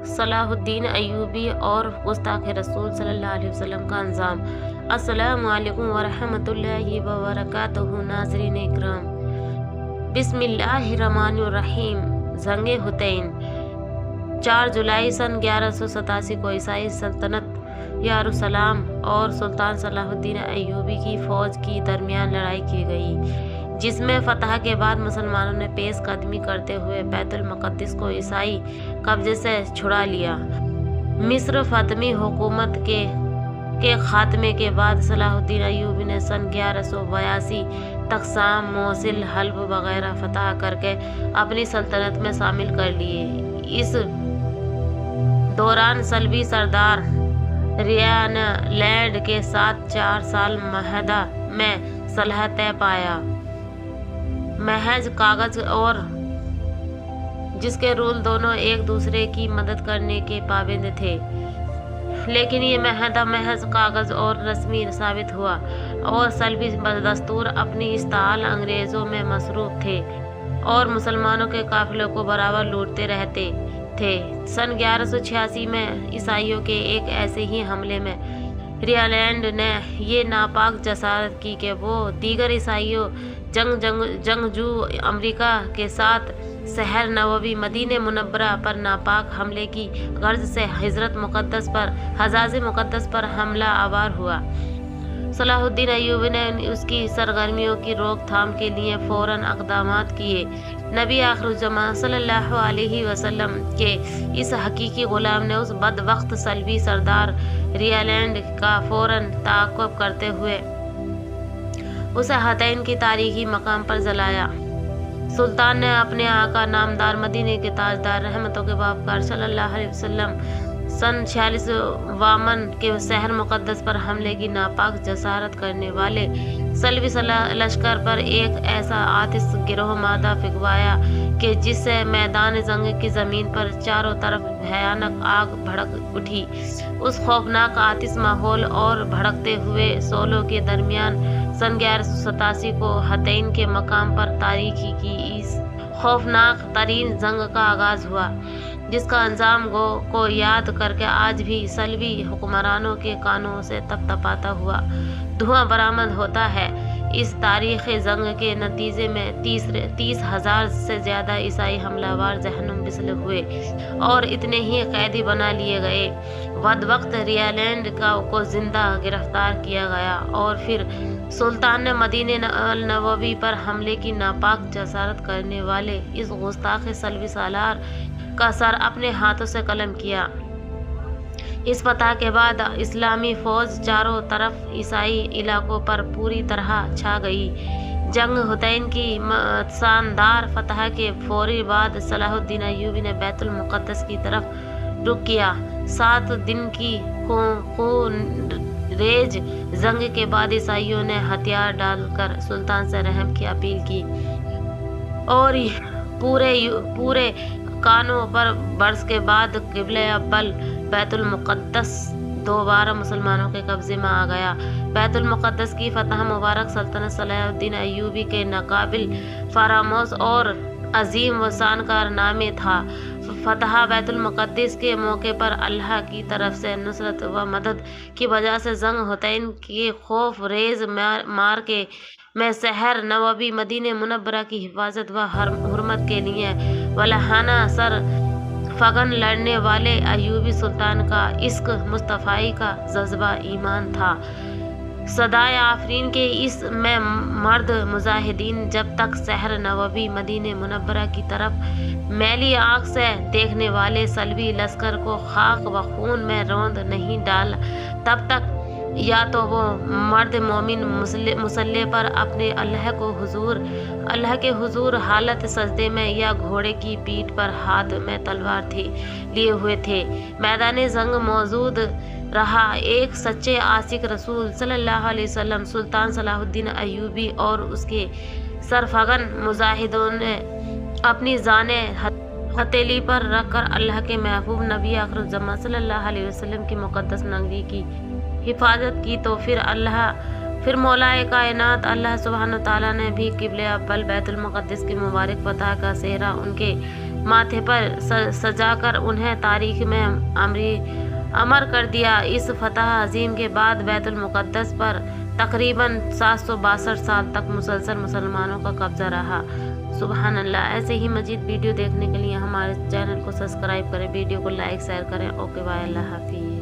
صلاح الدین ایوبی اور گستاخ رسول صلی اللہ علیہ وسلم کا انجام۔ السلام علیکم ورحمۃ اللہ وبرکاتہ۔ ناظرین اکرام، بسم اللہ الرحمن الرحیم۔ جنگ حطین 4 جولائی سن 1187 کو عیسائی سلطنت یروشلم اور سلطان صلاح الدین ایوبی کی فوج کی درمیان لڑائی کی گئی، جس میں فتح کے بعد مسلمانوں نے پیش قدمی کرتے ہوئے بیت المقدس کو عیسائی قبضے سے چھڑا لیا۔ مصر فاطمی حکومت کے خاتمے کے بعد صلاح الدین ایوبی نے سن 1182 تک شام، موصل، حلب وغیرہ فتح کر کے اپنی سلطنت میں شامل کر لیے۔ اس دوران صلیبی سردار ریالینڈ کے ساتھ 4 سال معاہدہ میں صلح طے پایا، محض کاغذ اور جس کے رول دونوں ایک دوسرے کی مدد کرنے کے پابند تھے، لیکن یہ معاہدہ محض کاغذ اور رسمی ثابت ہوا اور صلیبی دستور اپنی اشتعال انگیزیوں میں مصروف تھے اور مسلمانوں کے قافلوں کو برابر لوٹتے رہتے تھے۔ سن 1186 میں عیسائیوں کے ایک ایسے ہی حملے میں ریالینڈ نے یہ ناپاک جسارت کی کہ وہ دیگر عیسائیوں جنگجو امریکہ کے ساتھ شہر نبوی مدینہ منورہ پر ناپاک حملے کی غرض سے حجاز مقدس پر حملہ آور ہوا۔ صلاح الدین ایوبی نے اس کی سرگرمیوں کی روک تھام کے لیے فوراً اقدامات کیے۔ نبی آخر الزماں صلی اللہ علیہ وسلم کے اس حقیقی غلام نے اس بدبخت صلیبی سردار ریالینڈ کا فوراً تعاقب کرتے ہوئے اسے حطین کی تاریخی مقام پر جلایا۔ سلطان نے اپنے آقا نامدار مدینہ کے تاجدار رحمتوں کے بابکار صلی اللہ علیہ وسلم سن 46 وامن کے شہر مقدس پر حملے کی ناپاک جسارت کرنے والے صلیبی لشکر پر ایک ایسا آتش گرہ مادہ پھینکوایا کہ جس سے میدان جنگ کی زمین پر چاروں طرف بھیانک آگ بھڑک اٹھی۔ اس خوفناک آتش ماحول اور بھڑکتے ہوئے شعلوں کے درمیان سن 1187 کو حطین کے مقام پر تاریخ کی اس خوفناک ترین جنگ کا آغاز ہوا، جس کا انجام کو یاد کر کے آج بھی صلیبی حکمرانوں کے کانوں سے تپتپاتا ہوا دھواں برآمد ہوتا ہے۔ اس تاریخی جنگ کے نتیجے میں 30,000 سے زیادہ عیسائی حملہ ور جہنم بسلے ہوئے اور اتنے ہی قیدی بنا لیے گئے۔ بدبخت ریالینڈ کو زندہ گرفتار کیا گیا اور پھر سلطان نے مدینہ النبوی پر حملے کی ناپاک جسارت کرنے والے اس گستاخ صلیبی سالار کا سر اپنے ہاتھوں سے قلم کیا۔ اس فتح کے بعد اسلامی فوج چاروں طرف عیسائی علاقوں پر پوری طرح چھا گئی۔ جنگ حطین کی شاندار فتح کے فوری بعد صلاح الدین ایوبی نے بیت المقدس کی طرف رخ کیا۔ 7 دن کی خون ریز جنگ کے بعد عیسائیوں نے ہتھیار ڈال کر سلطان سے رحم کی اپیل کی اور پورے کانوں پر برس کے بعد قبلہ اول بیت المقدس دوبارہ مسلمانوں کے قبضے میں آ گیا۔ بیت المقدس کی فتح مبارک سلطنت صلاح الدین ایوبی کے ناقابل فراموش اور عظیم و شان کارنامے تھا۔ فتح بیت المقدس کے موقع پر اللہ کی طرف سے نصرت و مدد کی وجہ سے جنگ حطین کے خوف ریز معرکے میں شہر نبوی مدینہ منورہ کی حفاظت و حرمت کے لیے والہانہ سر فگن لڑنے والے ایوبی سلطان کا عشق مصطفی کا جذبہ ایمان تھا۔ صدائے آفرین کے اس میں مرد مجاہدین جب تک شہر نبوی مدینہ منورہ کی طرف میلی آنکھ سے دیکھنے والے صلیبی لشکر کو خاک و خون میں روند نہیں ڈالا، تب تک یا تو وہ مرد مومن مسلح پر اپنے اللہ کے حضور حالت سجدے میں یا گھوڑے کی پیٹھ پر ہاتھ میں تلوار لیے ہوئے تھے، میدان جنگ موجود رہا۔ ایک سچے عاشق رسول صلی اللہ علیہ وسلم سلطان صلاح الدین ایوبی اور اس کے سرفگن مجاہدوں نے اپنی جانیں ہتھیلی پر رکھ کر اللہ کے محبوب نبی آخر الزماں صلی اللہ علیہ وسلم کی مقدس نگری کی حفاظت کی تو پھر مولا کائنات اللہ سبحانہ تعالیٰ نے بھی قبلہ اول بیت المقدس کی مبارک فتح کا سہرا ان کے ماتھے پر سجا کر انہیں تاریخ میں امر کر دیا۔ اس فتح عظیم کے بعد بیت المقدس پر تقریباً 762 سال تک مسلسل مسلمانوں کا قبضہ رہا۔ سبحان اللہ۔ ایسے ہی مزید ویڈیو دیکھنے کے لیے ہمارے چینل کو سبسکرائب کریں، ویڈیو کو لائک شیئر کریں۔ اوکے بائے، اللہ حافظ۔